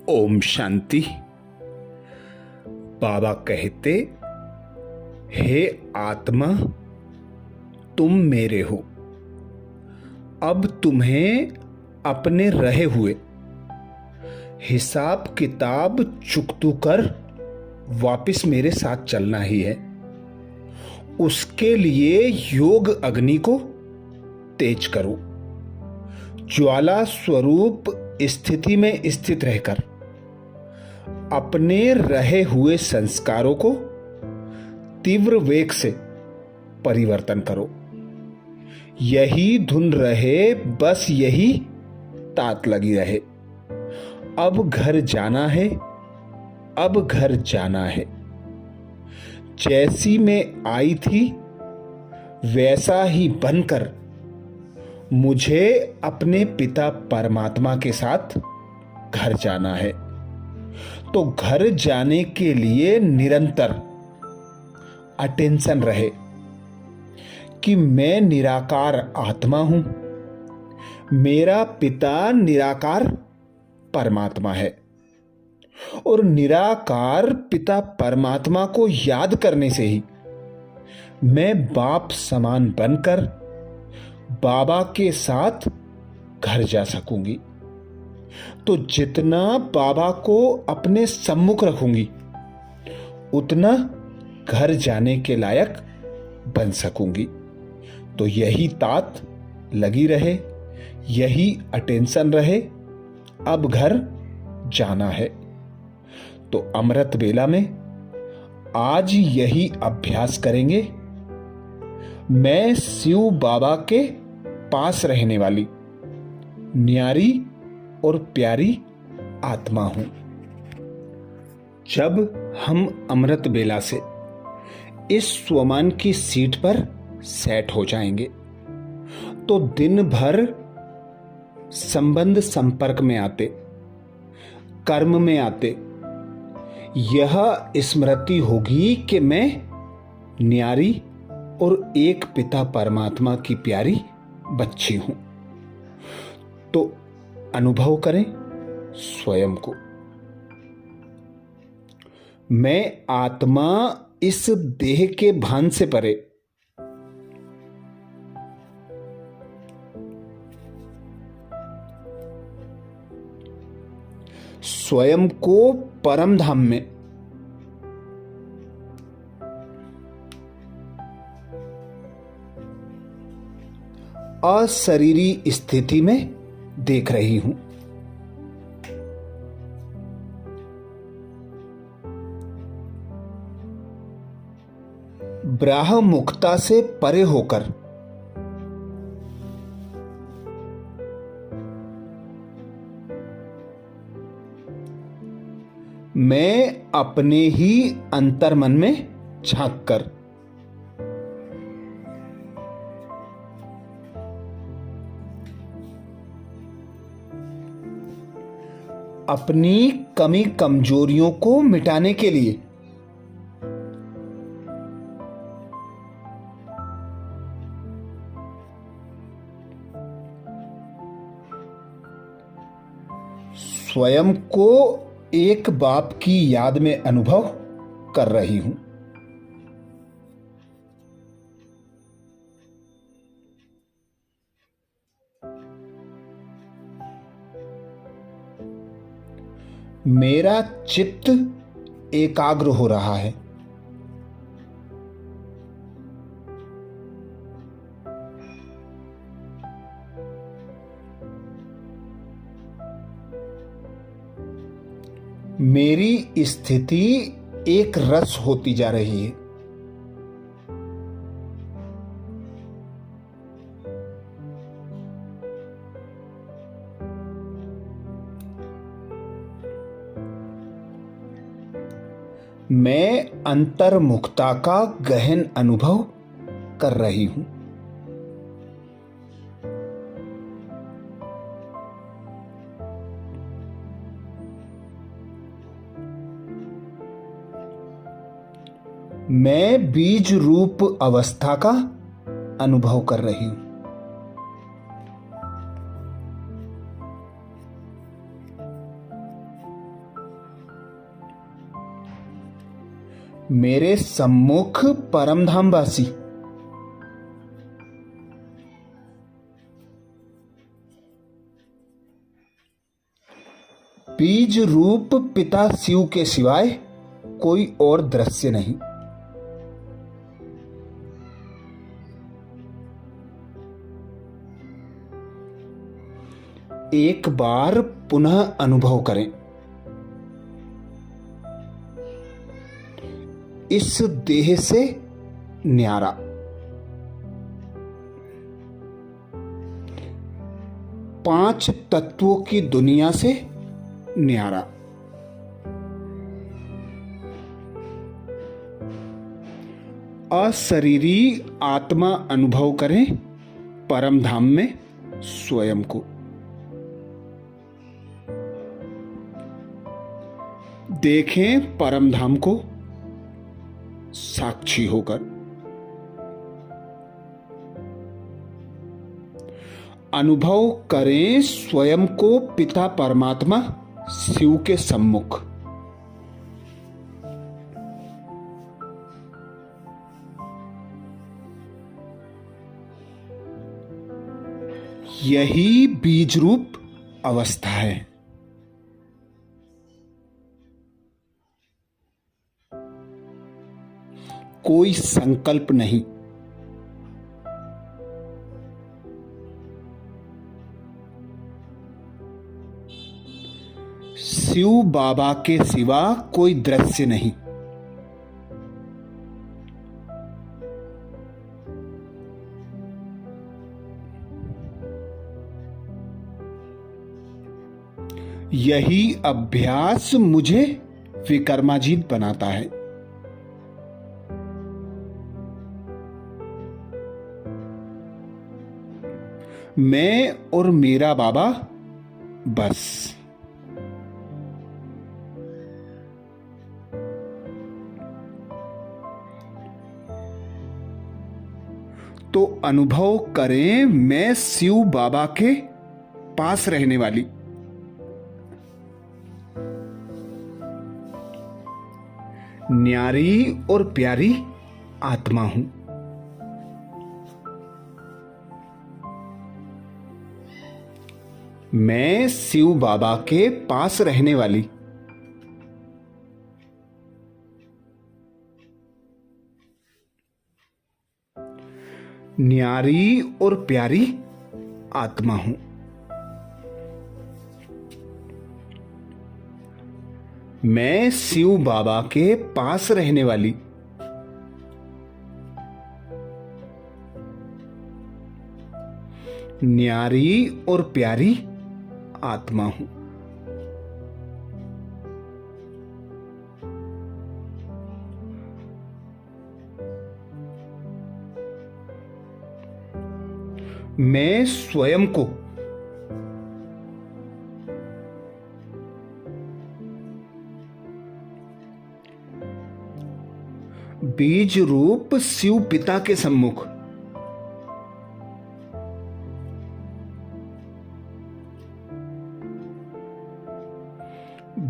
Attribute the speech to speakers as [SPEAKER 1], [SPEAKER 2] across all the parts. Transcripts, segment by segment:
[SPEAKER 1] ओम शांति। बाबा कहते, हे आत्मा, तुम मेरे हो। अब तुम्हें अपने रहे हुए हिसाब किताब चुकतू कर वापिस मेरे साथ चलना ही है। उसके लिए योग अग्नि को तेज करो। ज्वाला स्वरूप स्थिति में स्थित रहकर अपने रहे हुए संस्कारों को तीव्र वेग से परिवर्तन करो। यही धुन रहे, बस यही तात लगी रहे। अब घर जाना है, अब घर जाना है। जैसी मैं आई थी वैसा ही बनकर मुझे अपने पिता परमात्मा के साथ घर जाना है। तो घर जाने के लिए निरंतर अटेंशन रहे कि मैं निराकार आत्मा हूं, मेरा पिता निराकार परमात्मा है। और निराकार पिता परमात्मा को याद करने से ही मैं बाप समान बनकर बाबा के साथ घर जा सकूंगी। तो जितना बाबा को अपने सम्मुख रखूंगी उतना घर जाने के लायक बन सकूंगी। तो यही तात लगी रहे, यही अटेंशन रहे। अब घर जाना है। तो अमृत बेला में आज यही अभ्यास करेंगे। मैं शिव बाबा के पास रहने वाली न्यारी और प्यारी आत्मा हूं। जब हम अमृत बेला से इस स्वमान की सीट पर सेट हो जाएंगे तो दिन भर संबंध संपर्क में आते, कर्म में आते यह स्मृति होगी कि मैं न्यारी और एक पिता परमात्मा की प्यारी बच्ची हूं। तो अनुभव करें स्वयं को। मैं आत्मा इस देह के भान से परे स्वयं को परम धाम में अशरीरी स्थिति में देख रही हूं। ब्राह्म मुक्ता से परे होकर मैं अपने ही अंतर्मन में झांक कर अपनी कमी कमजोरियों को मिटाने के लिए स्वयं को एक बाप की याद में अनुभव कर रही हूं। मेरा चित्त एकाग्र हो रहा है। मेरी स्थिति एक रस होती जा रही है। मैं अंतर्मुखता का गहन अनुभव कर रही हूं। मैं बीज रूप अवस्था का अनुभव कर रही हूं। मेरे सम्मुख परमधामवासी, बीज रूप पिता शिव के सिवाय कोई और दृश्य नहीं। एक बार पुनः अनुभव करें, इस देह से न्यारा, पांच तत्वों की दुनिया से न्यारा, अशरीरी आत्मा अनुभव करें परम धाम में स्वयं को। देखें परम धाम को साक्षी होकर। अनुभव करें स्वयं को पिता परमात्मा शिव के सम्मुख। यही बीज रूप अवस्था है। कोई संकल्प नहीं, शिव बाबा के सिवा कोई दृश्य नहीं। यही अभ्यास मुझे विकर्माजीत बनाता है। मैं और मेरा बाबा बस। तो अनुभव करें मैं शिव बाबा के पास रहने वाली, न्यारी और प्यारी आत्मा हूं। मैं शिव बाबा के पास रहने वाली, न्यारी और प्यारी आत्मा हूं। मैं शिव बाबा के पास रहने वाली, न्यारी और प्यारी आत्मा हूं। मैं स्वयं को बीज रूप शिव पिता के सम्मुख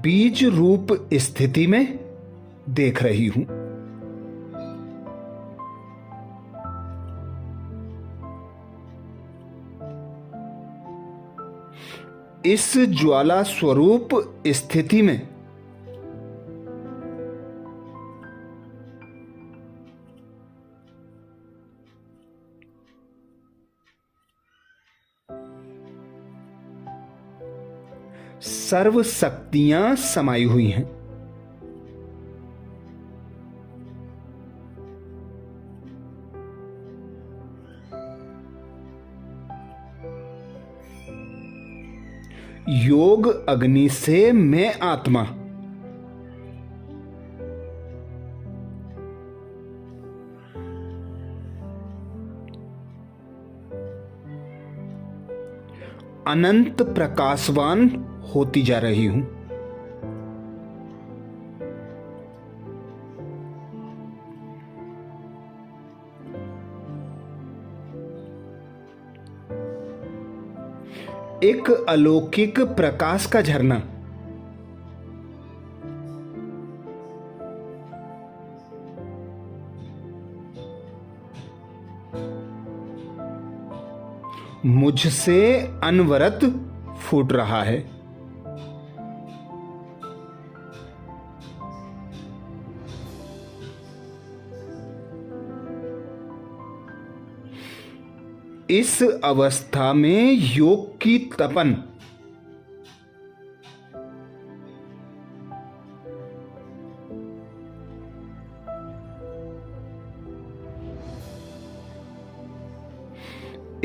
[SPEAKER 1] बीज रूप स्थिति में देख रही हूं। इस ज्वाला स्वरूप स्थिति में सर्व शक्तियां समाई हुई हैं। योग अग्नि से मैं आत्मा अनंत प्रकाशवान होती जा रही हूं। एक अलौकिक प्रकाश का झरना मुझसे अनवरत फूट रहा है। इस अवस्था में योग की तपन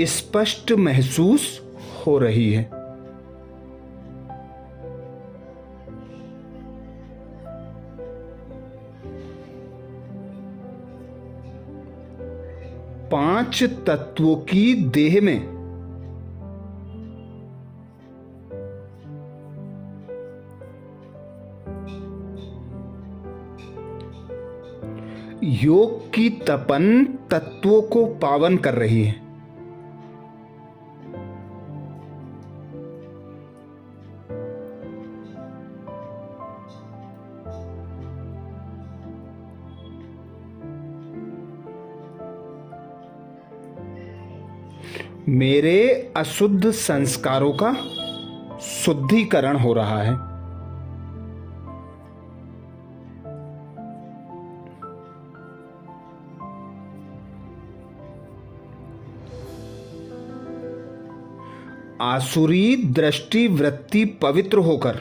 [SPEAKER 1] स्पष्ट महसूस हो रही है। पांच तत्वों की देह में योग की तपन तत्वों को पावन कर रही है। मेरे अशुद्ध संस्कारों का शुद्धिकरण हो रहा है। आसुरी दृष्टि वृत्ति पवित्र होकर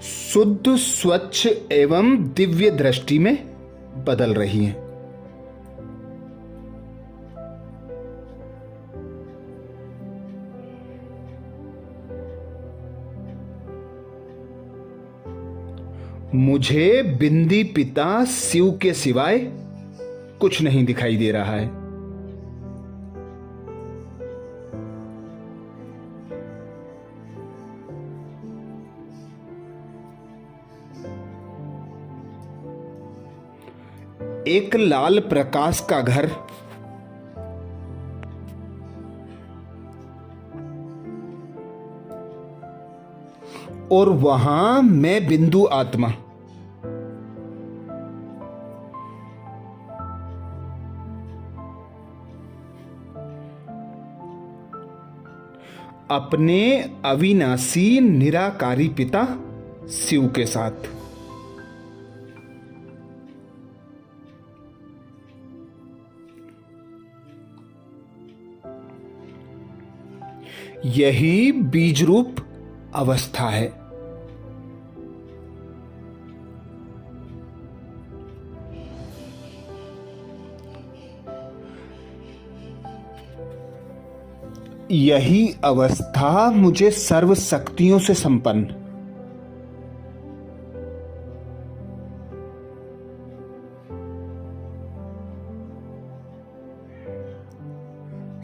[SPEAKER 1] शुद्ध स्वच्छ एवं दिव्य दृष्टि में बदल रही हैं। मुझे बिंदी पिता शिव के सिवाय कुछ नहीं दिखाई दे रहा है। एक लाल प्रकाश का घर और वहां मैं बिंदु आत्मा। अपने अविनाशी निराकारी पिता शिव के साथ। यही बीज रूप अवस्था है। यही अवस्था मुझे सर्व शक्तियों से संपन्न,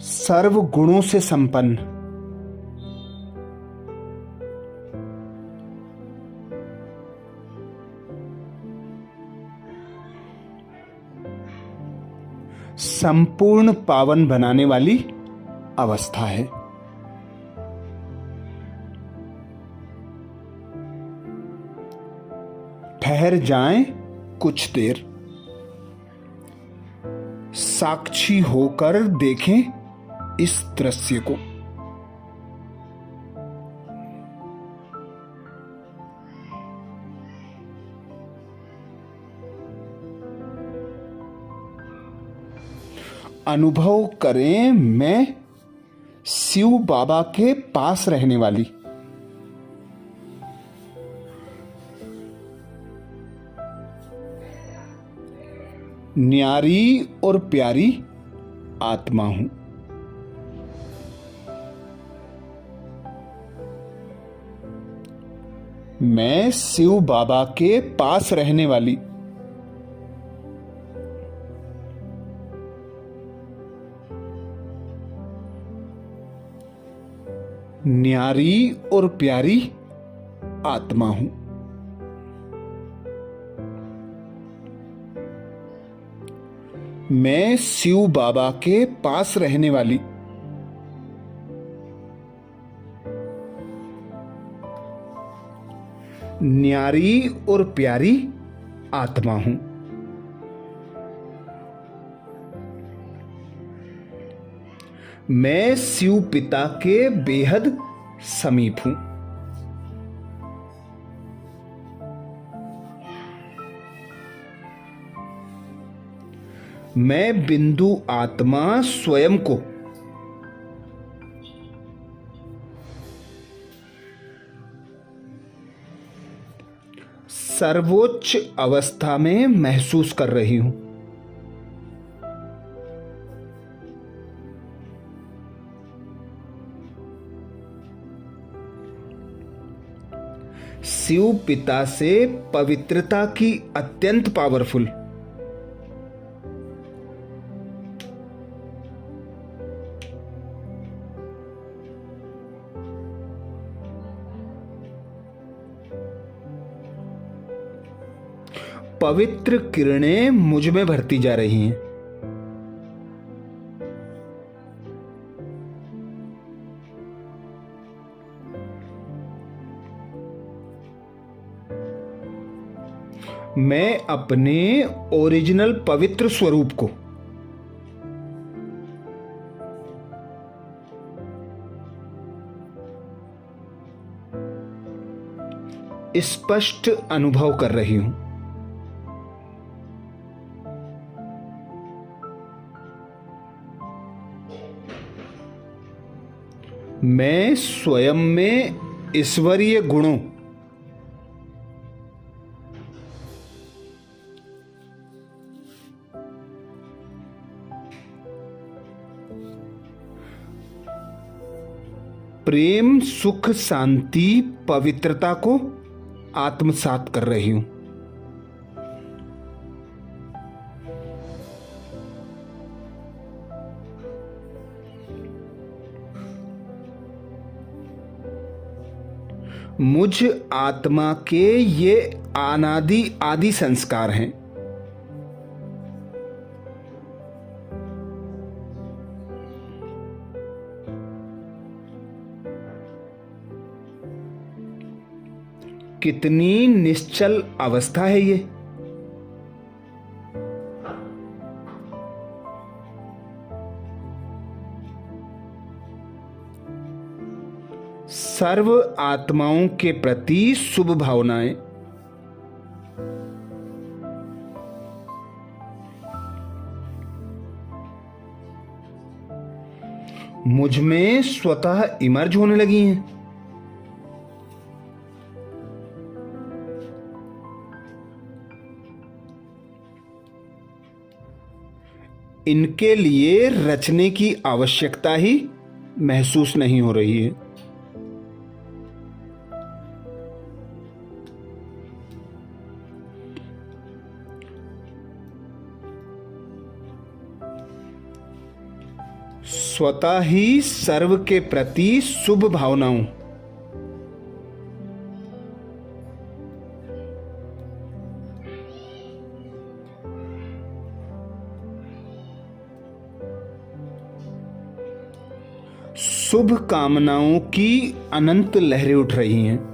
[SPEAKER 1] सर्व गुणों से संपन्न, संपूर्ण पावन बनाने वाली अवस्था है। ठहर जाएं कुछ देर, साक्षी होकर देखें इस दृश्य को। अनुभव करें मैं शिव बाबा के पास रहने वाली न्यारी और प्यारी आत्मा हूं। मैं शिव बाबा के पास रहने वाली न्यारी और प्यारी आत्मा हूं। मैं शिव बाबा के पास रहने वाली न्यारी और प्यारी आत्मा हूं। मैं शिव पिता के बेहद समीप हूं। मैं बिंदु आत्मा स्वयं को सर्वोच्च अवस्था में महसूस कर रही हूं। शिव पिता से पवित्रता की अत्यंत पावरफुल पवित्र किरणें मुझ में भरती जा रही हैं। मैं अपने ओरिजिनल पवित्र स्वरूप को स्पष्ट अनुभव कर रही हूं। मैं स्वयं में ईश्वरीय गुणों प्रेम, सुख, शांति, पवित्रता को आत्मसात कर रही हूं। मुझ आत्मा के ये अनादि आदि संस्कार हैं। कितनी निश्चल अवस्था है ये। सर्व आत्माओं के प्रति शुभ भावनाएं मुझ में स्वतः इमर्ज होने लगी हैं। इनके लिए रचने की आवश्यकता ही महसूस नहीं हो रही है। स्वतः ही सर्व के प्रति शुभ भावनाओं शुभ कामनाओं की अनंत लहरें उठ रही हैं।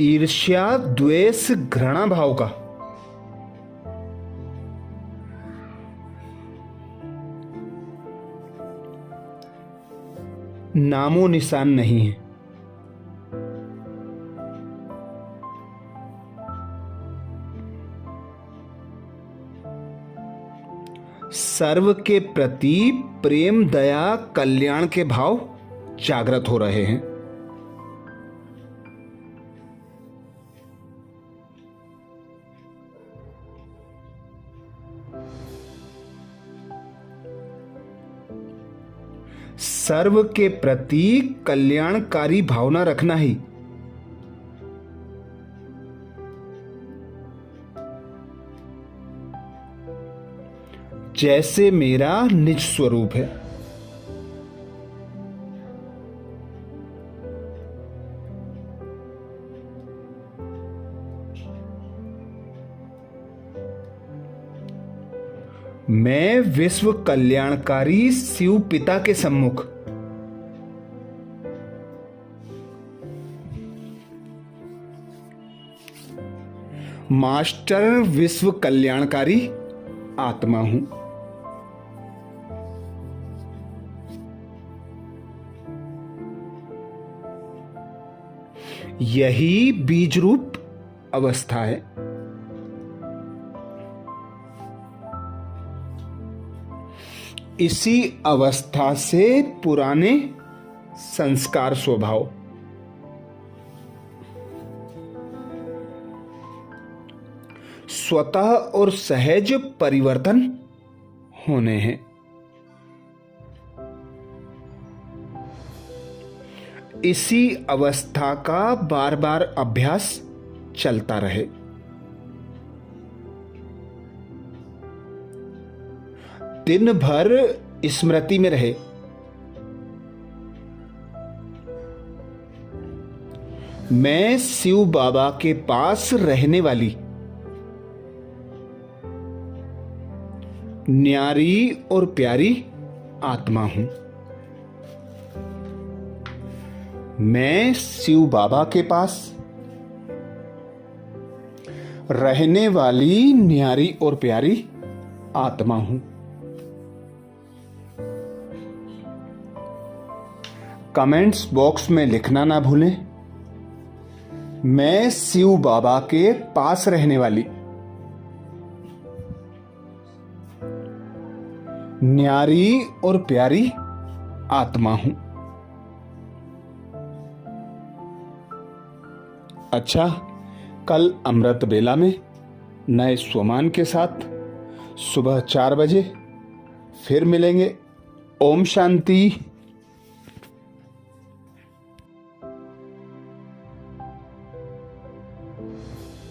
[SPEAKER 1] ईर्ष्या, द्वेष, घृणा भाव का नामो निशान नहीं है। सर्व के प्रति प्रेम, दया, कल्याण के भाव जागृत हो रहे हैं। सर्व के प्रति कल्याणकारी भावना रखना ही जैसे मेरा निज स्वरूप है। मैं विश्व कल्याणकारी शिव पिता के सम्मुख मास्टर विश्व कल्याणकारी आत्मा हूं। यही बीज रूप अवस्था है। इसी अवस्था से पुराने संस्कार स्वभाव स्वतः और सहज परिवर्तन होने हैं। इसी अवस्था का बार बार अभ्यास चलता रहे। दिन भर स्मृति में रहे। मैं शिव बाबा के पास रहने वाली न्यारी और प्यारी आत्मा हूं। मैं शिव बाबा के पास रहने वाली न्यारी और प्यारी आत्मा हूं। कमेंट्स बॉक्स में लिखना ना भूलें, मैं शिव बाबा के पास रहने वाली न्यारी और प्यारी आत्मा हूं। अच्छा, कल अमृत बेला में नए स्वमान के साथ सुबह 4 बजे फिर मिलेंगे। ओम शांति।